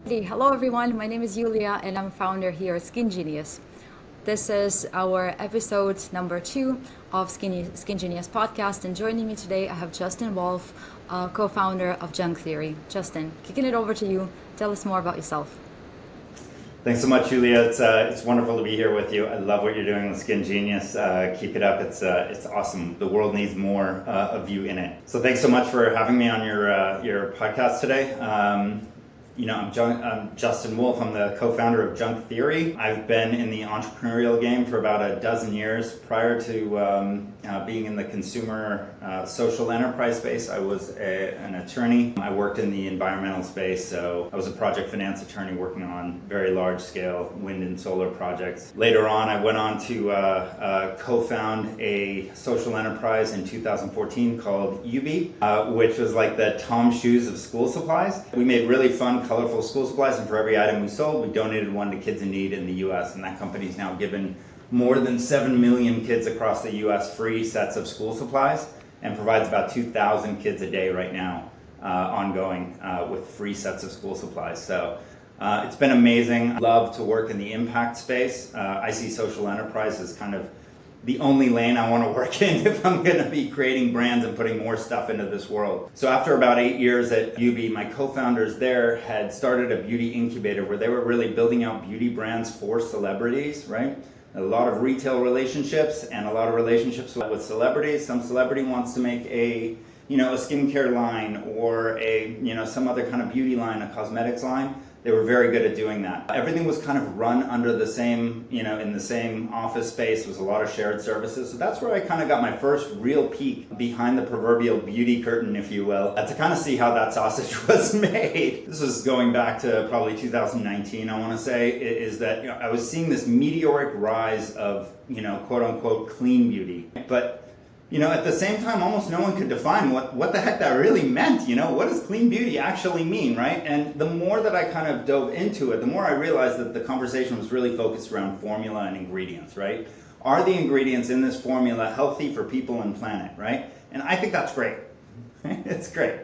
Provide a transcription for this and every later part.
Hello everyone, my name is Yuliya and I'm founder here at Skingenius. This is our episode number 2 of Skingenius Podcast, and joining me today I have Justin Wolff, co-founder of Junk Theory. Justin, kicking it over to you, tell us more about yourself. Thanks so much, Yuliya. It's wonderful to be here with you. I love what you're doing with Skingenius. Keep it up. It's awesome. The world needs more of you in it. So thanks so much for having me on your podcast today. I'm Justin Wolff. I'm the co-founder of Junk Theory. I've been in the entrepreneurial game for about a dozen years. Prior to being in the consumer social enterprise space, I was an attorney. I worked in the environmental space, so I was a project finance attorney working on very large-scale wind and solar projects. Later on, I went on to co-found a social enterprise in 2014 called Yuliya, which was like the Tom Shoes of school supplies. We made really fun, colorful school supplies, and for every item we sold, we donated one to kids in need in the US, and that company's now given more than 7 million kids across the US free sets of school supplies and provides about 2,000 kids a day right now ongoing with free sets of school supplies. So it's been amazing. I love to work in the impact space. I see social enterprise as kind of the only lane I want to work in if I'm going to be creating brands and putting more stuff into this world. So after about 8 years at Yuliya, my co-founders there had started a beauty incubator where they were really building out beauty brands for celebrities, right? A lot of retail relationships and a lot of relationships with celebrities. Some celebrity wants to make a skincare line or some other kind of beauty line, a cosmetics line. They were very good at doing that. Everything was kind of run under the same, in the same office space. There was a lot of shared services. So that's where I kind of got my first real peek behind the proverbial beauty curtain, if you will, to kind of see how that sausage was made. This was going back to probably 2019, I want to say, is that I was seeing this meteoric rise of, quote unquote, clean beauty. But at the same time, almost no one could define what the heck that really meant. What does clean beauty actually mean, right? And the more that I kind of dove into it, the more I realized that the conversation was really focused around formula and ingredients, right? Are the ingredients in this formula healthy for people and planet, right? And I think that's great. It's great.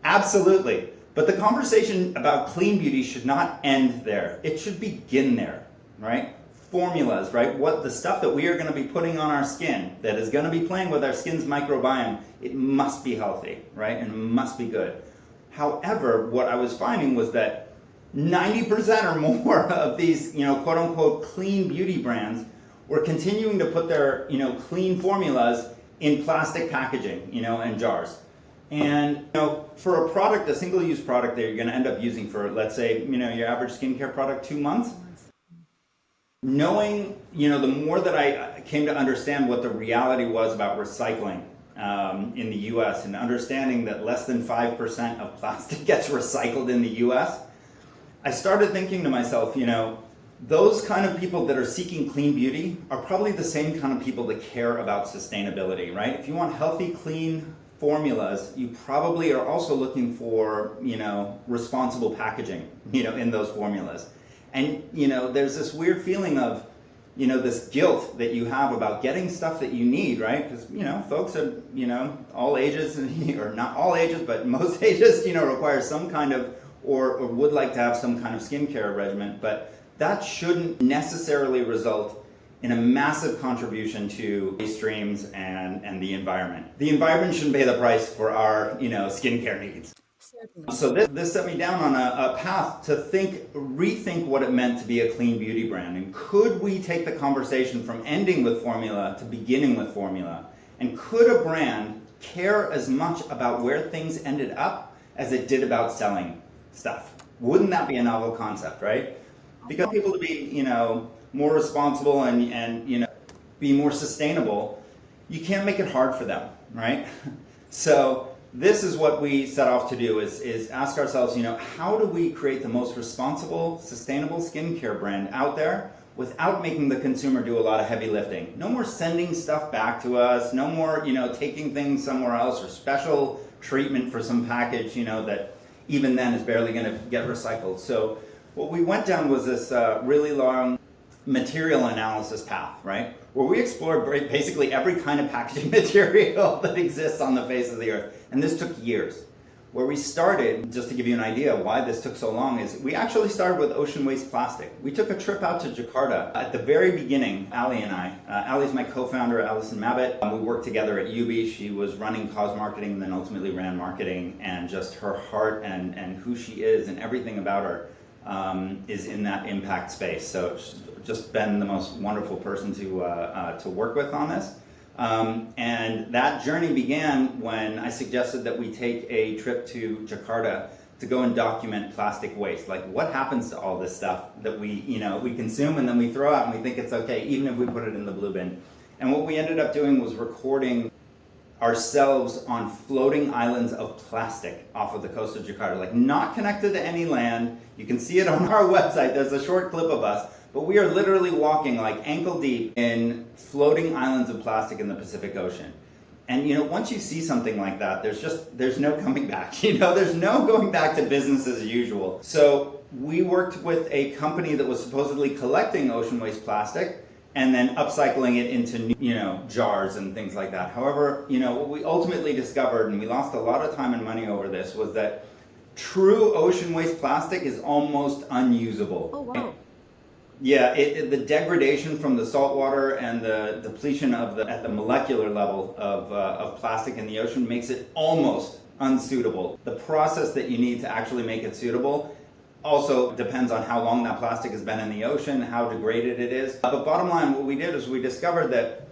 Absolutely. But the conversation about clean beauty should not end there. It should begin there, right? Formulas, right? What the stuff that we are going to be putting on our skin that is going to be playing with our skin's microbiome, it must be healthy, right? And must be good. However, what I was finding was that 90% or more of these, quote unquote, clean beauty brands were continuing to put their, clean formulas in plastic packaging, and jars. And, for a product, a single-use product that you're going to end up using for, let's say, your average skincare product, 2 months, knowing, the more that I came to understand what the reality was about recycling in the US and understanding that less than 5% of plastic gets recycled in the US, I started thinking to myself, those kind of people that are seeking clean beauty are probably the same kind of people that care about sustainability, right? If you want healthy, clean formulas, you probably are also looking for, responsible packaging, in those formulas. And, there's this weird feeling of, this guilt that you have about getting stuff that you need, right? Because, folks are, all ages, or not all ages, but most ages, require some kind of, or would like to have some kind of skincare regimen. But that shouldn't necessarily result in a massive contribution to waste streams and the environment. The environment shouldn't pay the price for our, skincare needs. So this set me down on a path to rethink what it meant to be a clean beauty brand. And could we take the conversation from ending with formula to beginning with formula? And could a brand care as much about where things ended up as it did about selling stuff? Wouldn't that be a novel concept, right? Because people to be, more responsible and be more sustainable, you can't make it hard for them, right? So this is what we set off to do is ask ourselves, how do we create the most responsible, sustainable skincare brand out there without making the consumer do a lot of heavy lifting? No more sending stuff back to us, no more, taking things somewhere else or special treatment for some package, that even then is barely going to get recycled. So what we went down was this really long material analysis path, right? Where we explored basically every kind of packaging material that exists on the face of the earth. And this took years. Where we started, just to give you an idea why this took so long, is we actually started with ocean waste plastic. We took a trip out to Jakarta. At the very beginning, Ali and I, Ali's my co-founder, Alison Mabbitt. We worked together at Yubi. She was running cause marketing and then ultimately ran marketing, and just her heart and who she is and everything about her is in that impact space. So she's just been the most wonderful person to work with on this. And that journey began when I suggested that we take a trip to Jakarta to go and document plastic waste. Like, what happens to all this stuff that we consume and then we throw out and we think it's okay, even if we put it in the blue bin. And what we ended up doing was recording ourselves on floating islands of plastic off of the coast of Jakarta, like not connected to any land. You can see it on our website. There's a short clip of us. But we are literally walking like ankle deep in floating islands of plastic in the Pacific Ocean. And once you see something like that, there's no coming back. There's no going back to business as usual. So we worked with a company that was supposedly collecting ocean waste plastic and then upcycling it into jars and things like that. However, what we ultimately discovered, and we lost a lot of time and money over this, was that true ocean waste plastic is almost unusable. Oh, wow. Yeah, the degradation from the salt water and the depletion at the molecular level of plastic in the ocean makes it almost unsuitable. The process that you need to actually make it suitable also depends on how long that plastic has been in the ocean, how degraded it is. But bottom line, what we did is we discovered that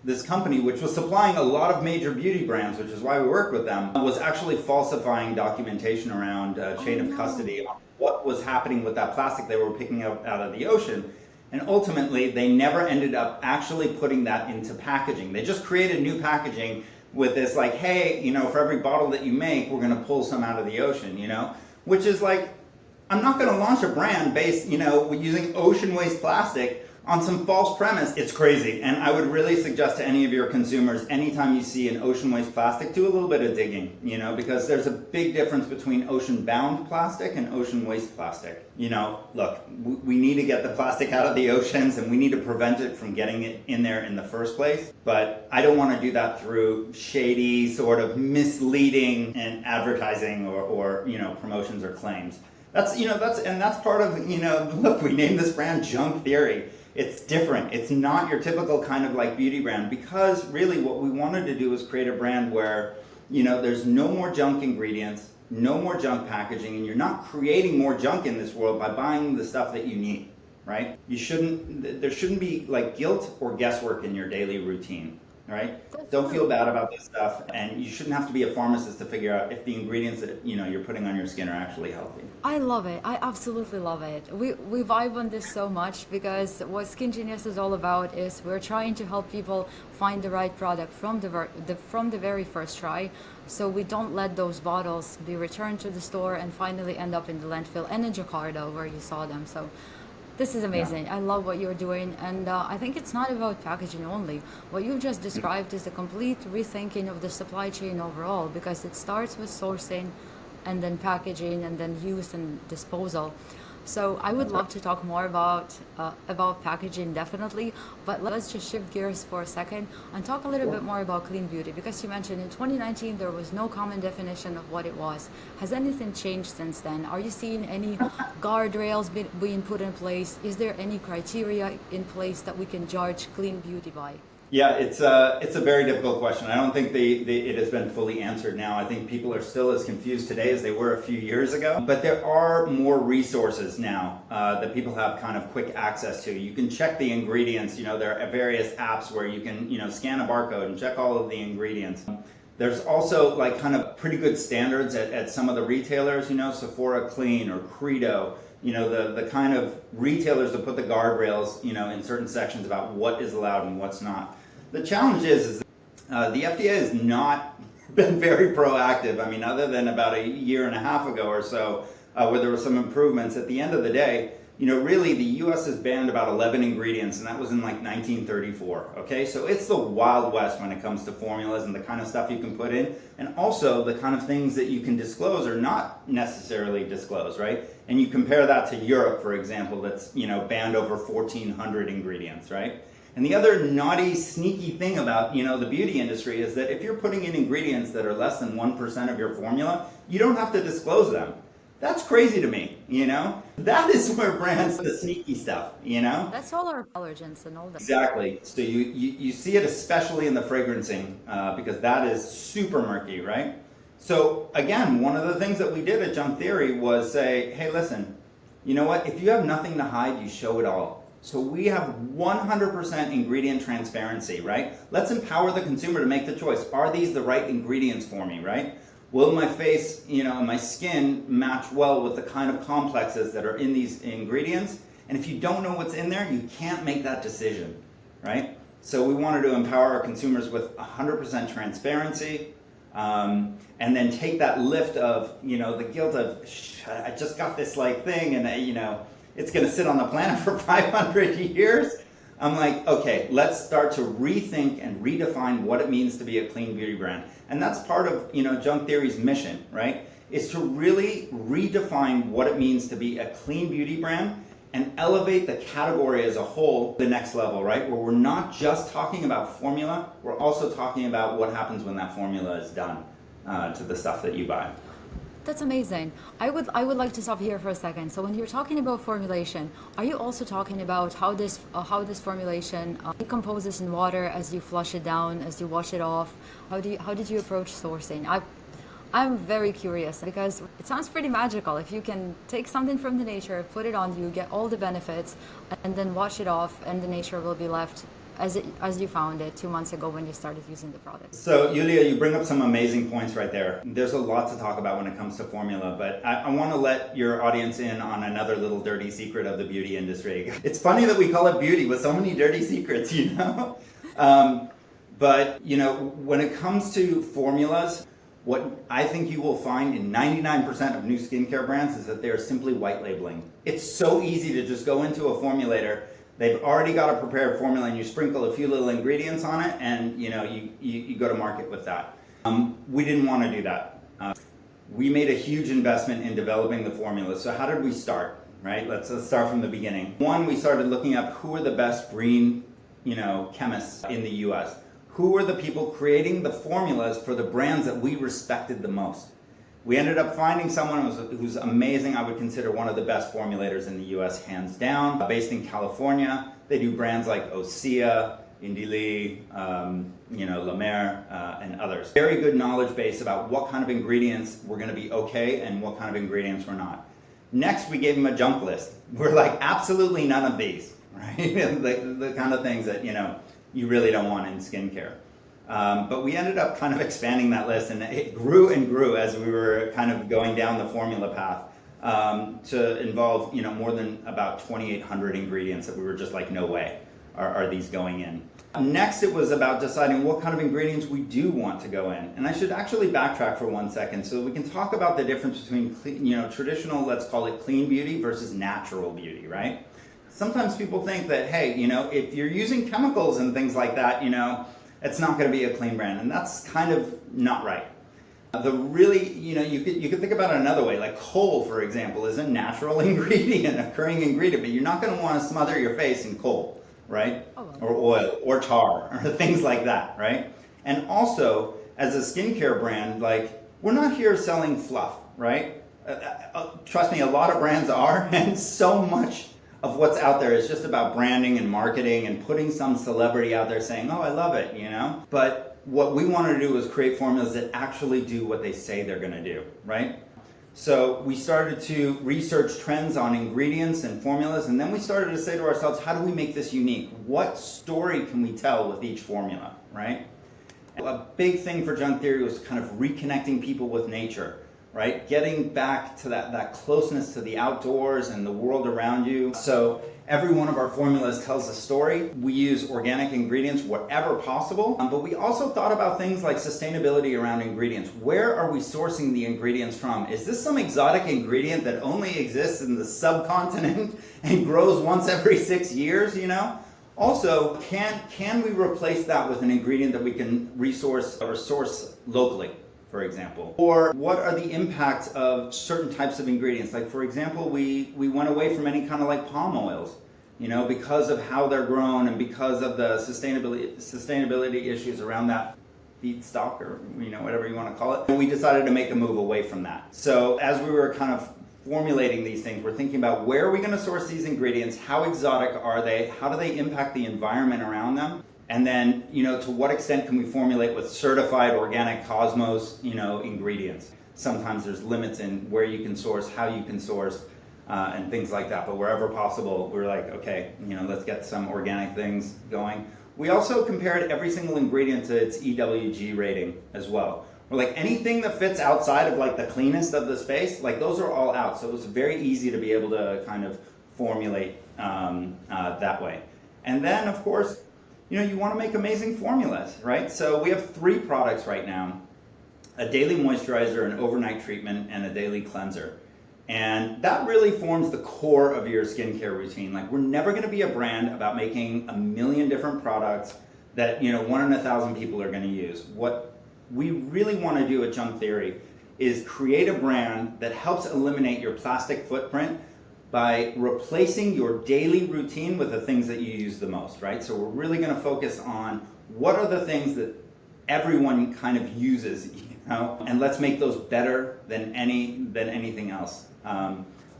this company, which was supplying a lot of major beauty brands, which is why we worked with them, was actually falsifying documentation around chain of custody on what was happening with that plastic they were picking up out of the ocean. And ultimately, they never ended up actually putting that into packaging. They just created new packaging with this like, hey, for every bottle that you make, we're going to pull some out of the ocean, which is like, I'm not going to launch a brand based, using ocean waste plastic on some false premise. It's crazy. And I would really suggest to any of your consumers, anytime you see an ocean waste plastic, do a little bit of digging, because there's a big difference between ocean-bound plastic and ocean waste plastic. Look, we need to get the plastic out of the oceans and we need to prevent it from getting it in there in the first place. But I don't want to do that through shady, sort of misleading and advertising or promotions or claims. That's part of, look, we named this brand Junk Theory. It's different. It's not your typical kind of like beauty brand, because really what we wanted to do was create a brand where, there's no more junk ingredients, no more junk packaging, and you're not creating more junk in this world by buying the stuff that you need, right? There shouldn't be like guilt or guesswork in your daily routine. Right? Don't feel bad about this stuff, and you shouldn't have to be a pharmacist to figure out if the ingredients that you're putting on your skin are actually healthy. I love it. I absolutely love it. We vibe on this so much, because what Skingenius is all about is we're trying to help people find the right product from the very first try, so we don't let those bottles be returned to the store and finally end up in the landfill and in Jakarta where you saw them. So this is amazing. Yeah. I love what you're doing, and I think it's not about packaging only. What you just described is a complete rethinking of the supply chain overall, because it starts with sourcing and then packaging and then use and disposal. So I would love to talk more about packaging, definitely, but let's just shift gears for a second and talk a little bit more about clean beauty, because you mentioned in 2019 there was no common definition of what it was. Has anything changed since then? Are you seeing any guardrails being put in place? Is there any criteria in place that we can judge clean beauty by? Yeah, it's a very difficult question. I don't think it has been fully answered now. I think people are still as confused today as they were a few years ago. But there are more resources now that people have kind of quick access to. You can check the ingredients. There are various apps where you can scan a barcode and check all of the ingredients. There's also like kind of pretty good standards at some of the retailers. Sephora Clean or Credo. The kind of retailers that put the guardrails, in certain sections about what is allowed and what's not. The challenge is the FDA has not been very proactive. I mean, other than about a year and a half ago or so, where there were some improvements. At the end of the day, really the U.S. has banned about 11 ingredients, and that was in like 1934. Okay, so it's the Wild West when it comes to formulas and the kind of stuff you can put in, and also the kind of things that you can disclose or not necessarily disclose, right? And you compare that to Europe, for example, that's banned over 1,400 ingredients, right? And the other naughty, sneaky thing about, the beauty industry is that if you're putting in ingredients that are less than 1% of your formula, you don't have to disclose them. That's crazy to me, That is where brands do the sneaky stuff, That's all our allergens and all that. Exactly. So you see it especially in the fragrancing because that is super murky, right? So again, one of the things that we did at Junk Theory was say, hey, listen, you know what? If you have nothing to hide, you show it all. So we have 100% ingredient transparency, right? Let's empower the consumer to make the choice. Are these the right ingredients for me, right? Will my face, my skin match well with the kind of complexes that are in these ingredients? And if you don't know what's in there, you can't make that decision, right? So we wanted to empower our consumers with 100% transparency, and then take that lift of, the guilt of, I just got this thing, and it's going to sit on the planet for 500 years. I'm like, okay, let's start to rethink and redefine what it means to be a clean beauty brand. And that's part of, Junk Theory's mission, right? Is to really redefine what it means to be a clean beauty brand and elevate the category as a whole to the next level, right? Where we're not just talking about formula, we're also talking about what happens when that formula is done to the stuff that you buy. That's amazing. I would like to stop here for a second. So when you're talking about formulation, are you also talking about how this formulation decomposes in water as you flush it down, as you wash it off? How did you approach sourcing? I'm very curious because it sounds pretty magical. If you can take something from the nature, put it on you, get all the benefits, and then wash it off, and the nature will be left as you found it 2 months ago when you started using the product. So Yuliya, you bring up some amazing points right there. There's a lot to talk about when it comes to formula, but I want to let your audience in on another little dirty secret of the beauty industry. It's funny that we call it beauty with so many dirty secrets, But, when it comes to formulas, what I think you will find in 99% of new skincare brands is that they are simply white labeling. It's so easy to just go into a formulator. They've already got a prepared formula and you sprinkle a few little ingredients on it and you go to market with that. We didn't want to do that. We made a huge investment in developing the formula. So how did we start, right? Let's start from the beginning. One, we started looking up who are the best green, chemists in the US. Who were the people creating the formulas for the brands that we respected the most? We ended up finding someone who's amazing. I would consider one of the best formulators in the US, hands down. Based in California, they do brands like Osea, Indili, La Mer, and others. Very good knowledge base about what kind of ingredients were going to be okay and what kind of ingredients were not. Next, we gave them a junk list. We're like, absolutely none of these, right? the kind of things that, you really don't want in skincare. But we ended up kind of expanding that list, and it grew and grew as we were kind of going down the formula path to involve, more than about 2,800 ingredients that we were just like, no way are these going in. Next, it was about deciding what kind of ingredients we do want to go in. And I should actually backtrack for 1 second so we can talk about the difference between, traditional, let's call it clean beauty versus natural beauty, right? Sometimes people think that, hey, if you're using chemicals and things like that, it's not going to be a clean brand, and that's kind of not right. You could think about it another way. Like coal, for example, is a natural ingredient, occurring ingredient, but you're not going to want to smother your face in coal, right? Oh, well. Or oil, or tar, or things like that, right? And also, as a skincare brand, we're not here selling fluff, right? Trust me, a lot of brands are, and so much of what's out there is just about branding and marketing and putting some celebrity out there saying, oh, I love it, But what we wanted to do was create formulas that actually do what they say they're going to do, right? So we started to research trends on ingredients and formulas, and then we started to say to ourselves, how do we make this unique? What story can we tell with each formula, right? A big thing for Junk Theory was kind of reconnecting people with nature. Right? Getting back to that closeness to the outdoors and the world around you. So every one of our formulas tells a story. We use organic ingredients wherever possible, but we also thought about things like sustainability around ingredients. Where are we sourcing the ingredients from? Is this some exotic ingredient that only exists in the subcontinent and grows once every 6 years, Also, can we replace that with an ingredient that we can resource or source locally? For example, or what are the impacts of certain types of ingredients? Like, for example, we went away from any kind of palm oils. because of how they're grown and because of the sustainability issues around that feedstock, or whatever you want to call it. And we decided to make a move away from that. So as we were kind of formulating these things, we're thinking about where are we going to source these ingredients, how exotic are they, how do they impact the environment around them, and then to what extent can we formulate with certified organic Cosmos ingredients. Sometimes there's limits in where you can source, how you can source, and things like that. But wherever possible, we're like, okay, let's get some organic things going. We also compared every single ingredient to its EWG rating as well. We're like, anything that fits outside of like the cleanest of the space, like those are all out. So it was very easy to be able to kind of formulate that way. And then, of course, you want to make amazing formulas, right? So we have 3 products right now: a daily moisturizer, an overnight treatment, and a daily cleanser. And that really forms the core of your skincare routine. Like, we're never going to be a brand about making a million different products that 1 in 1,000 people are going to use. What we really want to do at Junk Theory is create a brand that helps eliminate your plastic footprint by replacing your daily routine with the things that you use the most, right? So we're really going to focus on what are the things that everyone kind of uses, and let's make those better than anything else.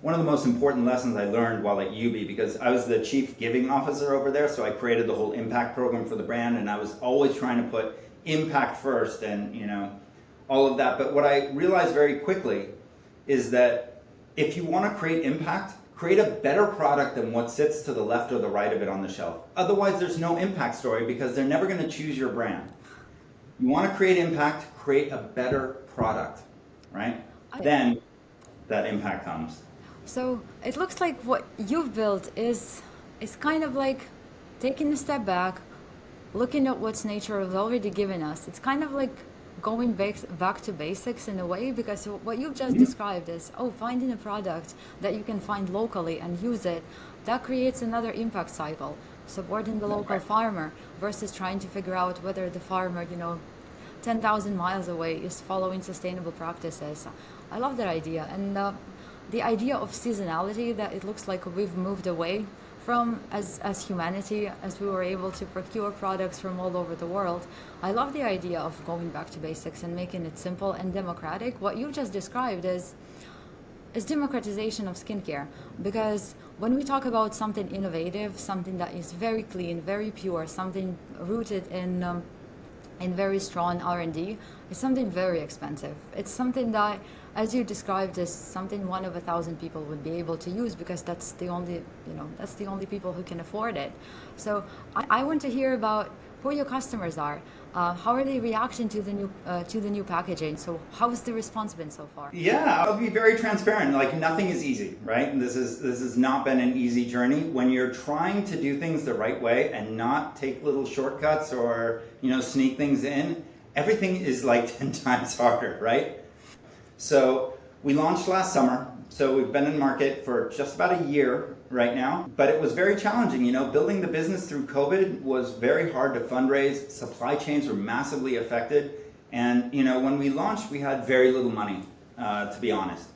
One of the most important lessons I learned while at UB, because I was the chief giving officer over there, so I created the whole impact program for the brand, and I was always trying to put impact first and all of that. But what I realized very quickly is that if you want to create impact, create a better product than what sits to the left or the right of it on the shelf. Otherwise, there's no impact story, because they're never going to choose your brand. You want to create impact, create a better product, right? Then that impact comes. So it looks like what you've built is kind of like taking a step back, looking at what nature has already given us. It's kind of like going back to basics in a way, because what you've just described is, finding a product that you can find locally and use it. That creates another impact cycle, supporting the local farmer versus trying to figure out whether the farmer, 10,000 miles away is following sustainable practices. I love that idea. And the idea of seasonality that it looks like we've moved away from as humanity, as we were able to procure products from all over the world. I love the idea of going back to basics and making it simple and democratic. What you just described is democratization of skincare, because when we talk about something innovative, something that is very clean, very pure, something rooted in very strong R&D, it's something very expensive. It's something that, as you described, is something 1 of 1,000 people would be able to use, because that's the only people who can afford it. So I want to hear about who your customers are. How are they reacting to the new packaging? So how has the response been so far? Yeah, I'll be very transparent. Like, nothing is easy, right? This has not been an easy journey. When you're trying to do things the right way and not take little shortcuts or sneak things in, everything is like 10 times harder, right? So we launched last summer. So we've been in market for just about a year right now, but it was very challenging. Building the business through COVID was very hard to fundraise. Supply chains were massively affected. And, when we launched, we had very little money, to be honest.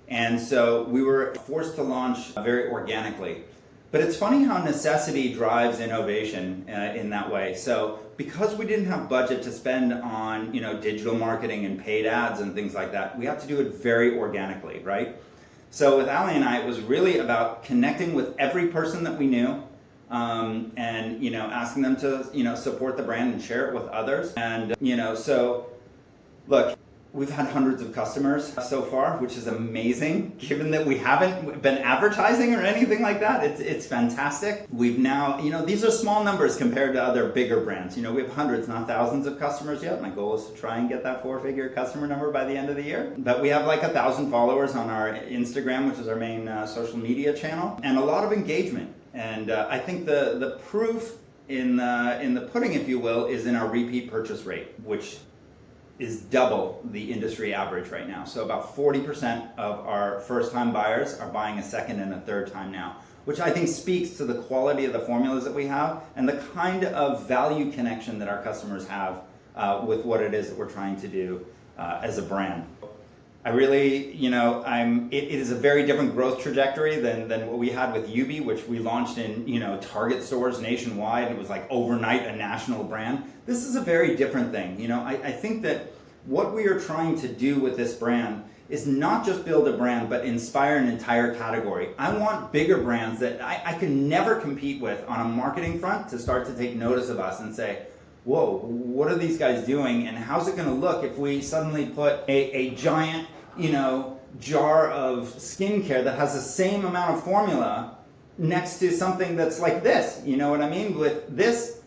And so we were forced to launch very organically. But it's funny how necessity drives innovation in that way. So because we didn't have budget to spend on, digital marketing and paid ads and things like that, we had to do it very organically, right? So with Ali and I, it was really about connecting with every person that we knew, and asking them to support the brand and share it with others. And so look, we've had hundreds of customers so far, which is amazing. Given that we haven't been advertising or anything like that, it's fantastic. We've now, these are small numbers compared to other bigger brands. We have hundreds, not thousands of customers yet. My goal is to try and get that 4-figure customer number by the end of the year. But we have like 1,000 followers on our Instagram, which is our main social media channel, and a lot of engagement. And I think the proof in the pudding, if you will, is in our repeat purchase rate, which is double the industry average right now. So about 40% of our first-time buyers are buying a second and a third time now, which I think speaks to the quality of the formulas that we have and the kind of value connection that our customers have with what it is that we're trying to do as a brand. I really, it is a very different growth trajectory than what we had with Yubi, which we launched in, Target stores nationwide. It was like overnight a national brand. This is a very different thing. I think that what we are trying to do with this brand is not just build a brand, but inspire an entire category. I want bigger brands that I can never compete with on a marketing front to start to take notice of us and say, whoa, what are these guys doing? And how's it going to look if we suddenly put a giant, jar of skincare that has the same amount of formula next to something that's like this? You know what I mean? With this,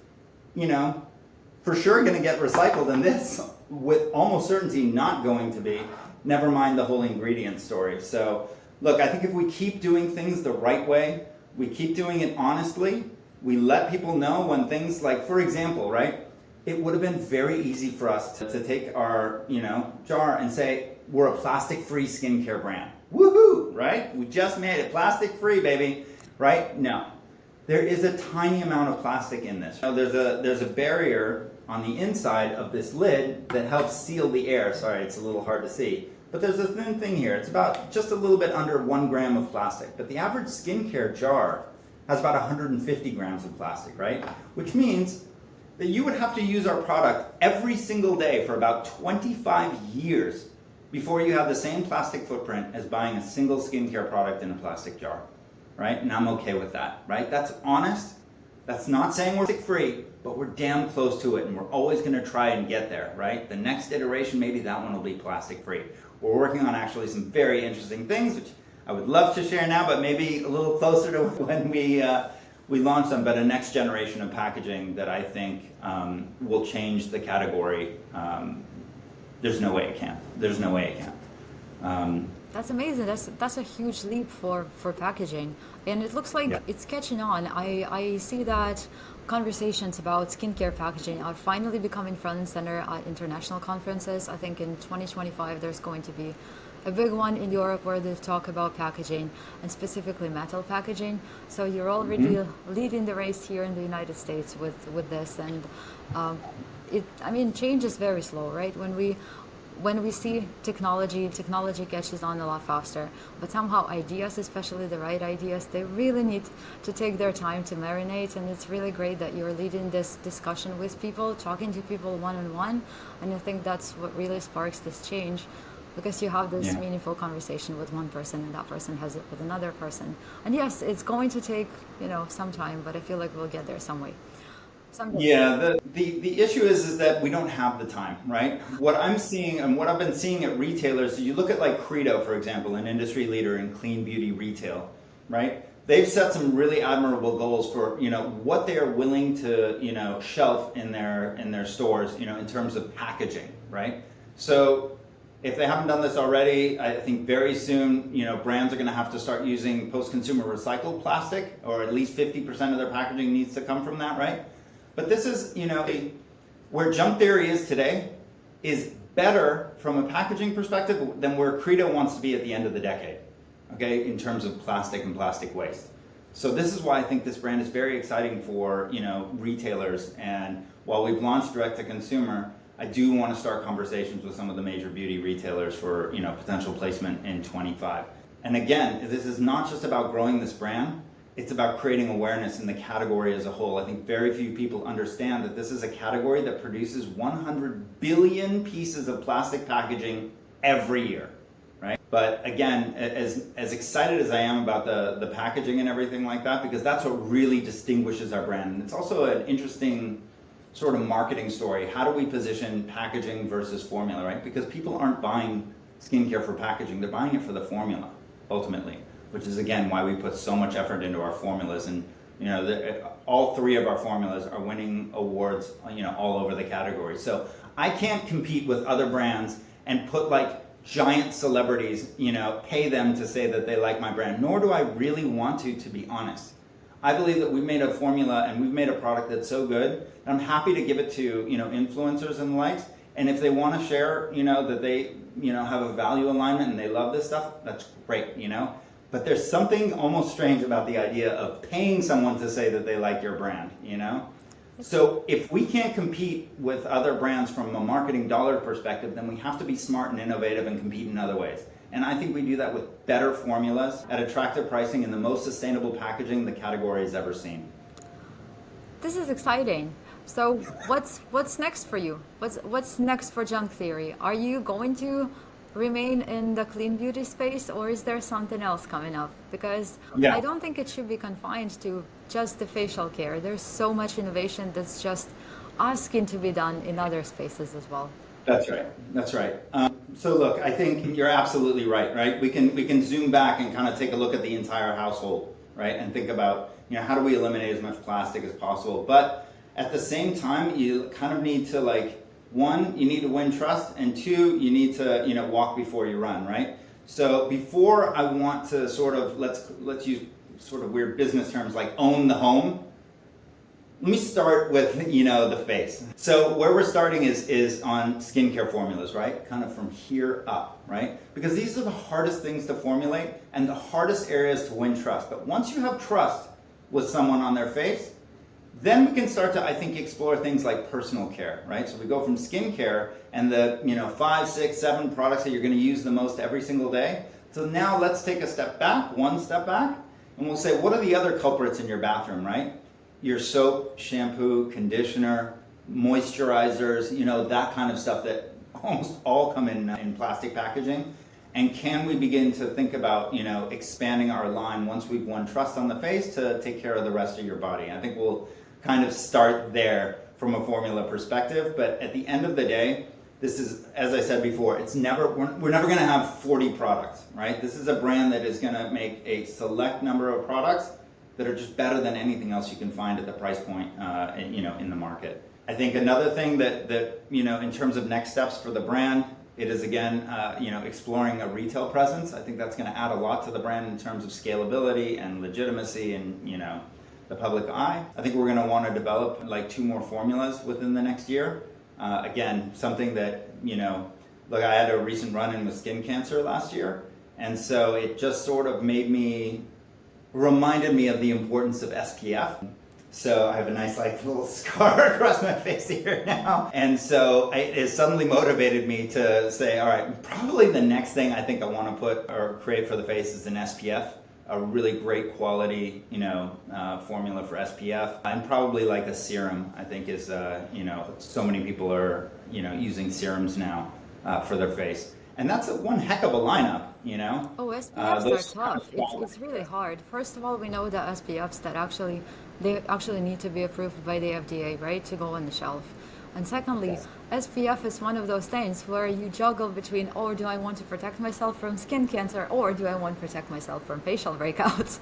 for sure going to get recycled, and this, with almost certainty, not going to be. Never mind the whole ingredient story. So, look, I think if we keep doing things the right way, we keep doing it honestly, we let people know when things like, for example, right? It would have been very easy for us to take our, jar and say, we're a plastic-free skincare brand. Woohoo, right? We just made it plastic-free, baby, right? No. There is a tiny amount of plastic in this. There's a barrier on the inside of this lid that helps seal the air. Sorry, it's a little hard to see. But there's a thin thing here. It's about just a little bit under 1 gram of plastic. But the average skincare jar has about 150 grams of plastic, right? Which means that you would have to use our product every single day for about 25 years before you have the same plastic footprint as buying a single skincare product in a plastic jar, right? And I'm okay with that, right? That's honest. That's not saying we're plastic-free, but we're damn close to it, and we're always going to try and get there, right? The next iteration, maybe that one will be plastic-free. We're working on actually some very interesting things, which I would love to share now, but maybe a little closer to when we launch them. But a next generation of packaging that I think will change the category. There's no way it can. There's no way it can. That's amazing. That's a huge leap for packaging, and it looks like it's catching on. I see that conversations about skincare packaging are finally becoming front and center at international conferences. I think in 2025 there's going to be a big one in Europe where they talk about packaging, and specifically metal packaging. So you're already leading the race here in the United States with this, and change is very slow, right? When we see technology catches on a lot faster, but somehow ideas, especially the right ideas, they really need to take their time to marinate. And it's really great that you're leading this discussion with people, talking to people one-on-one, and I think that's what really sparks this change, because you have this meaningful conversation with one person and that person has it with another person. And yes, it's going to take some time, but I feel like we'll get there some way. Yeah, the issue is that we don't have the time, right? What I'm seeing and what I've been seeing at retailers, you look at like Credo, for example, an industry leader in clean beauty retail, right? They've set some really admirable goals for, what they are willing to, shelf in their stores, in terms of packaging, right? So if they haven't done this already, I think very soon, brands are going to have to start using post-consumer recycled plastic, or at least 50% of their packaging needs to come from that, right? But this is, where junk theory is today is better from a packaging perspective than where Credo wants to be at the end of the decade, okay, in terms of plastic and plastic waste. So this is why I think this brand is very exciting for, retailers. And while we've launched direct to consumer, I do want to start conversations with some of the major beauty retailers for, potential placement in 25. And again, this is not just about growing this brand. It's about creating awareness in the category as a whole. I think very few people understand that this is a category that produces 100 billion pieces of plastic packaging every year, right? But again, as excited as I am about the packaging and everything like that, because that's what really distinguishes our brand. And it's also an interesting sort of marketing story. How do we position packaging versus formula, right? Because people aren't buying skincare for packaging, they're buying it for the formula, ultimately. Which is, again, why we put so much effort into our formulas. And, all 3 of our formulas are winning awards, all over the category. So I can't compete with other brands and put like giant celebrities, pay them to say that they like my brand, nor do I really want to be honest. I believe that we've made a formula and we've made a product that's so good, and I'm happy to give it to, influencers and the likes. And if they want to share, that they, have a value alignment and they love this stuff, that's great, But there's something almost strange about the idea of paying someone to say that they like your brand, So if we can't compete with other brands from a marketing dollar perspective, then we have to be smart and innovative and compete in other ways. And I think we do that with better formulas at attractive pricing and the most sustainable packaging the category has ever seen. This is exciting. So what's next for you? What's next for Junk Theory? Are you going to remain in the clean beauty space, or is there something else coming up? Because I don't think it should be confined to just the facial care. There's so much innovation that's just asking to be done in other spaces as well. That's right. That's right. So look, I think you're absolutely right. Right? We can zoom back and kind of take a look at the entire household, right, and think about how do we eliminate as much plastic as possible. But at the same time, you kind of need to one, you need to win trust, and two, you need to walk before you run, right? So before I want to sort of let's use sort of weird business terms like own the home. Let me start with the face. So where we're starting is on skincare formulas, right? Kind of from here up, right? Because these are the hardest things to formulate and the hardest areas to win trust. But once you have trust with someone on their face, then we can start to, I think, explore things like personal care, right? So we go from skincare and the 5, 6, 7 products that you're going to use the most every single day. So now let's take one step back, and we'll say, what are the other culprits in your bathroom, right? Your soap, shampoo, conditioner, moisturizers, that kind of stuff that almost all come in plastic packaging. And can we begin to think about, expanding our line once we've won trust on the face to take care of the rest of your body? I think we'll kind of start there from a formula perspective. But at the end of the day, this is, as I said before, we're never going to have 40 products, right? This is a brand that is going to make a select number of products that are just better than anything else you can find at the price point, in the market. I think another thing that in terms of next steps for the brand, it is again, exploring a retail presence. I think that's going to add a lot to the brand in terms of scalability and legitimacy and the public eye. I think we're going to want to develop 2 more formulas within the next year. Again, something that look, I had a recent run-in with skin cancer last year, and so it just sort of reminded me of the importance of SPF. So I have a nice little scar across my face here now. And so it suddenly motivated me to say, all right, probably the next thing I think I want to put or create for the face is an SPF, a really great quality, formula for SPF. And probably a serum, I think is, so many people are, using serums now for their face. And that's one heck of a lineup, Oh, SPFs are tough. It's really hard. First of all, we know the SPFs that they actually need to be approved by the FDA, right, to go on the shelf. And secondly, SPF is one of those things where you juggle between, do I want to protect myself from skin cancer, or do I want to protect myself from facial breakouts?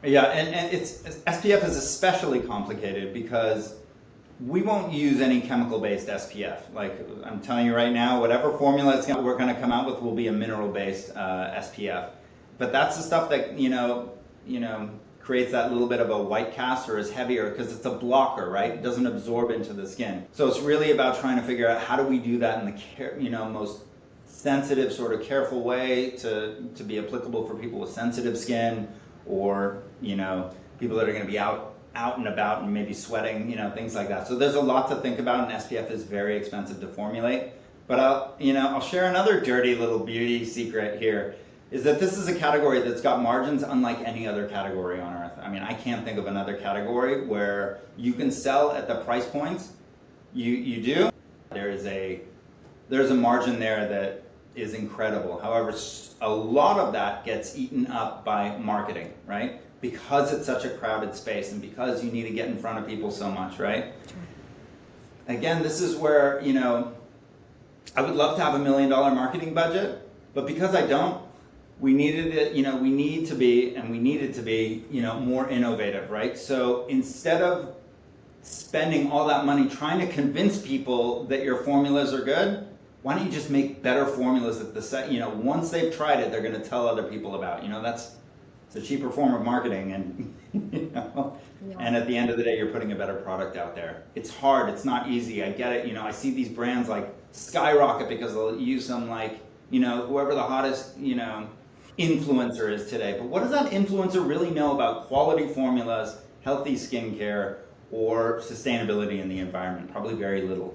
Yeah, and SPF is especially complicated because we won't use any chemical-based SPF. I'm telling you right now, whatever formula we're going to come out with will be a mineral-based SPF. But that's the stuff that creates that little bit of a white cast or is heavier because it's a blocker, right? It doesn't absorb into the skin. So it's really about trying to figure out how do we do that in the most sensitive, sort of careful way to be applicable for people with sensitive skin, or people that are going to be out and about and maybe sweating, things like that. So there's a lot to think about, and SPF is very expensive to formulate. But I'll share another dirty little beauty secret here, is that this is a category that's got margins unlike any other category on earth. I mean, I can't think of another category where you can sell at the price points you do. There's a margin there that is incredible. However, a lot of that gets eaten up by marketing, right? Because it's such a crowded space and because you need to get in front of people so much, right? Sure. Again, this is where, I would love to have $1 million marketing budget, but because I don't, we needed to be more innovative, right? So instead of spending all that money trying to convince people that your formulas are good, why don't you just make better formulas that once they've tried it, they're going to tell other people about, it's a cheaper form of marketing, and and at the end of the day, you're putting a better product out there. It's hard. It's not easy. I get it. I see these brands skyrocket because they'll use some whoever the hottest influencer is today. But what does that influencer really know about quality formulas, healthy skincare, or sustainability in the environment? Probably very little.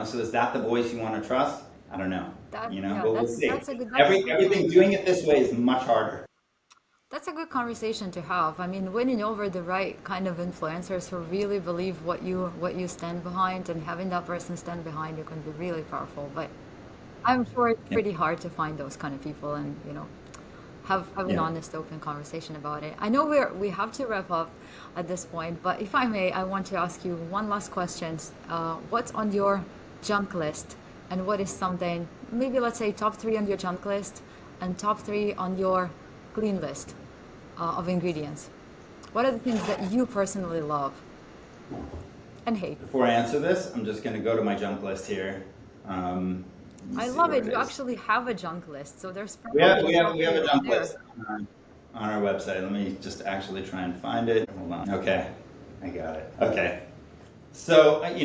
So is that the voice you want to trust? I don't know. But we'll see. that's a good Everything doing it this way is much harder. That's a good conversation to have. I mean, winning over the right kind of influencers who really believe what you stand behind, and having that person stand behind you can be really powerful. But I'm sure it's pretty hard to find those kind of people, and have an honest, open conversation about it. I know we have to wrap up at this point, but if I may, I want to ask you one last question. What's on your junk list, and what is something, maybe let's say top 3 on your junk list and top 3 on your clean list of ingredients? What are the things that you personally love and hate? Before I answer this, I'm just going to go to my junk list here. I love it. You actually have a junk list, so there's we have a junk list on our website. Let me just actually try and find it. Hold on. Okay, I got it. Okay. So, at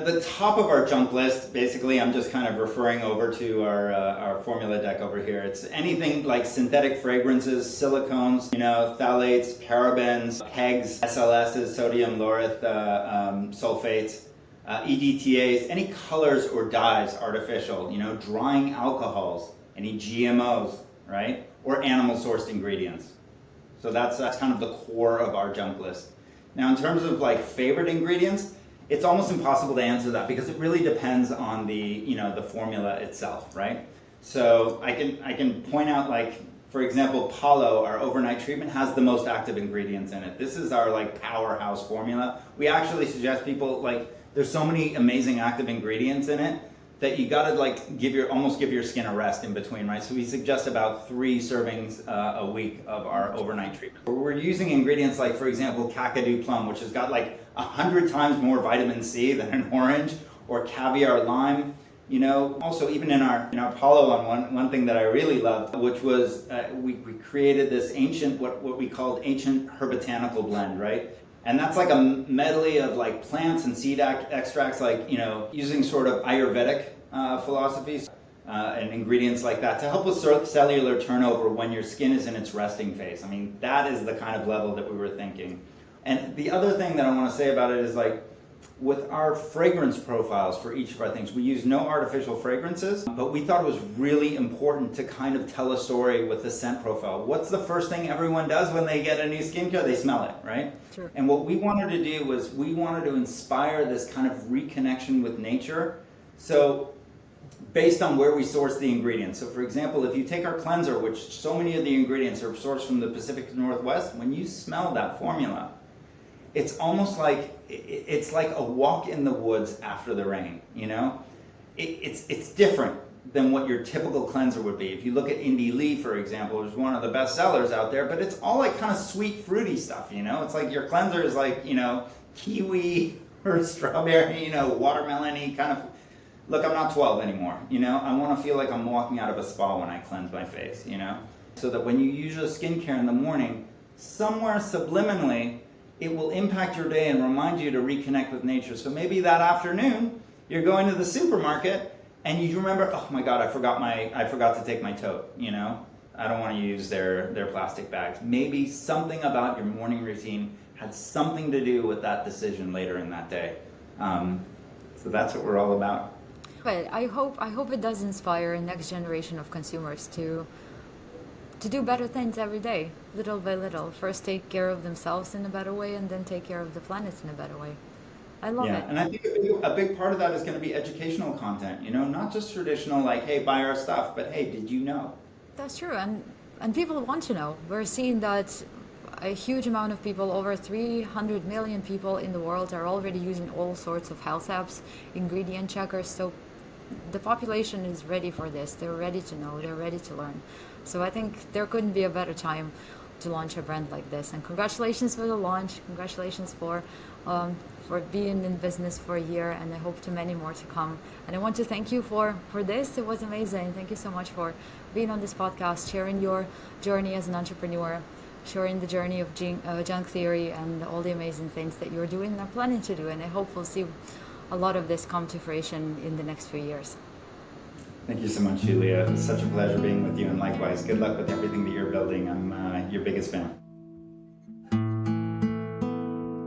the top of our junk list, basically, I'm just kind of referring over to our formula deck over here. It's anything like synthetic fragrances, silicones, phthalates, parabens, PEGs, SLSs, sodium lauryl sulfates, EDTAs, any colors or dyes, artificial, drying alcohols, any GMOs, right? Or animal-sourced ingredients. So that's kind of the core of our junk list. Now, in terms of like favorite ingredients, it's almost impossible to answer that because it really depends on the the formula itself, right? So I can point out, like, for example, Palo, our overnight treatment, has the most active ingredients in it. This is our like powerhouse formula. We actually suggest people, like, there's so many amazing active ingredients in it that you gotta like give your skin a rest in between, right? So we suggest about 3 servings a week of our overnight treatment. We're using ingredients like, for example, Kakadu plum, which has got like 100 times more vitamin C than an orange, or caviar lime. Also even in our Palo one thing that I really loved, which was we created this ancient, what we called ancient herbotanical blend, right? And that's like a medley of like plants and seed extracts, like, using sort of Ayurvedic philosophies and ingredients like that to help with cellular turnover when your skin is in its resting phase. I mean, that is the kind of level that we were thinking. And the other thing that I want to say about it is, like, with our fragrance profiles for each of our things, we use no artificial fragrances, but we thought it was really important to kind of tell a story with the scent profile. What's the first thing everyone does when they get a new skincare? They smell it, right? Sure. And what we wanted to do was we wanted to inspire this kind of reconnection with nature. So based on where we source the ingredients. So for example, if you take our cleanser, which so many of the ingredients are sourced from the Pacific Northwest, when you smell that formula, it's almost like it's like a walk in the woods after the rain. It's different than what your typical cleanser would be. If you look at Indie Lee, for example, which is one of the best sellers out there, but it's all like kind of sweet, fruity stuff. It's like your cleanser is like kiwi or strawberry, watermelon-y kind of. Look, I'm not 12 anymore. I want to feel like I'm walking out of a spa when I cleanse my face. So that when you use your skincare in the morning, somewhere subliminally, it will impact your day and remind you to reconnect with nature. So maybe that afternoon, you're going to the supermarket and you remember, oh my God, I forgot to take my tote. I don't want to use their plastic bags. Maybe something about your morning routine had something to do with that decision later in that day. So that's what we're all about. But I hope it does inspire a next generation of consumers to do better things every day, little by little. First take care of themselves in a better way, and then take care of the planet in a better way. I love it. And I think a big part of that is going to be educational content, not just traditional, like, hey, buy our stuff, but hey, did you know? That's true, and people want to know. We're seeing that a huge amount of people, over 300 million people in the world, are already using all sorts of health apps, ingredient checkers, so the population is ready for this. They're ready to know, they're ready to learn. So I think there couldn't be a better time to launch a brand like this. And congratulations for the launch. Congratulations for being in business for a year, and I hope to many more to come. And I want to thank you for this. It was amazing. Thank you so much for being on this podcast, sharing your journey as an entrepreneur, sharing the journey of junk theory and all the amazing things that you're doing and are planning to do. And I hope we'll see a lot of this come to fruition in the next few years. Thank you so much, Yuliya. It's such a pleasure being with you, and likewise, good luck with everything that you're building. I'm your biggest fan.